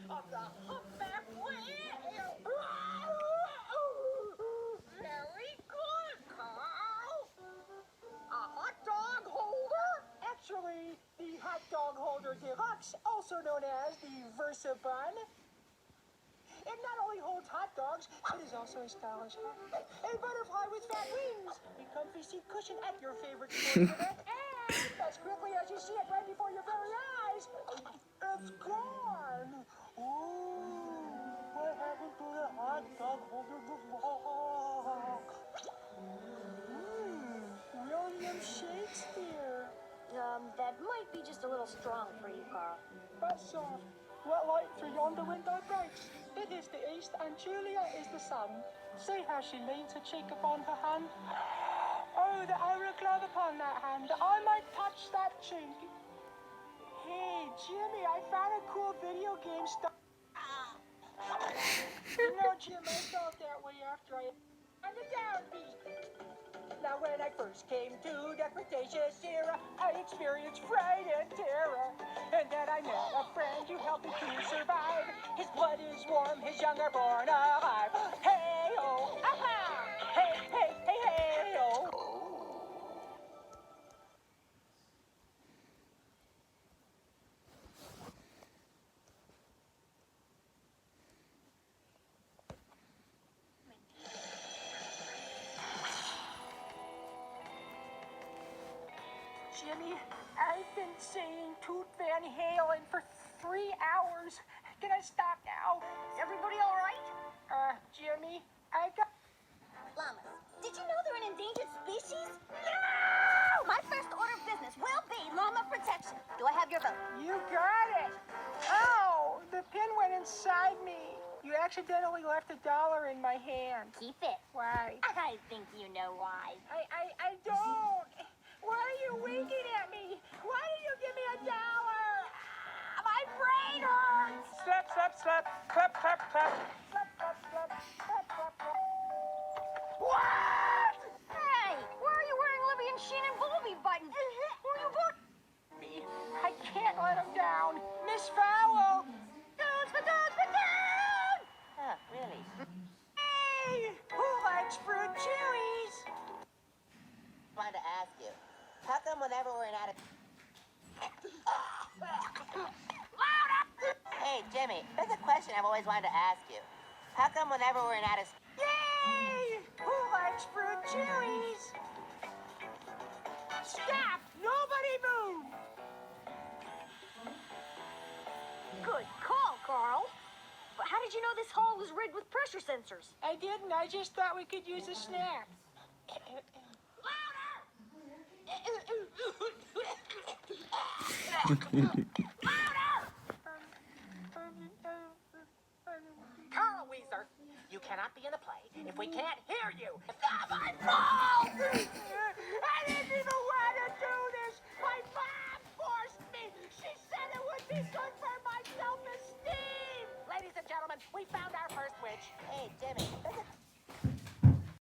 of the humpback whale. Very good, Carl. A hot dog holder? Actually, the hot dog holder deluxe, also known as the Versa Bun. It not only holds hot dogs, it is also a stylish hat. A butterfly with fat wings. A comfy seat cushion at your favorite sporting event. And as quickly as you see it right before your very eyes, it's gone. Ooh, what happened to the hot dog holder before? William Shakespeare. That might be just a little strong for you, Carl. But soft. What light through yonder window breaks? It is the east, and Julia is the sun. See how she leans her cheek upon her hand. Oh, the ivory glove upon that hand, that I might touch that cheek. Hey, Jimmy, I found a cool video game stuff. You know, Jim, I felt that way after I on the downbeat. Now, when I first came to that Cretaceous era, I experienced fright and terror. And then I met a friend who helped me to survive. His blood is warm, his young are born alive. Hey-oh, aha! Hey, hey, hey, hey-oh. Jimmy, I've been saying Toot Van Halen for 3 hours. Can I stop now? Is everybody all right? Jimmy, I got... Llamas. Did you know they're an endangered species? No! My first order of business will be llama protection. Do I have your vote? You got it. Oh, the pin went inside me. You accidentally left $1 in my hand. Keep it. Why? I think you know why. I don't. Why are you winking at me? Why did you give me $1? My brain hurts. Slap, slap, slap. Clap, clap, clap. Slap, slap, slap. Clap, clap, clap. What? Hey, why are you wearing Libby and Sheen Booby buttons? Who are you voting? Me. I can't let him down. Miss Fowl. Dudes for dudes for dudes! Huh, really? Hey, who likes fruit chewies? Wanted to ask you, how come whenever we're in Hey, Jimmy, there's a question I've always wanted to ask you. How come whenever we're in Yay! Who likes fruit chewies? Stop! Nobody move! Good call, Carl. But how did you know this hall was rigged with pressure sensors? I didn't. I just thought we could use a snack. Carl Wheezer, you cannot be in the play if we can't hear you. It's not my fault! I didn't even want to do this. My mom forced me. She said it would be good for my self-esteem. Ladies and gentlemen, we found our first witch. Hey, Jimmy, there's a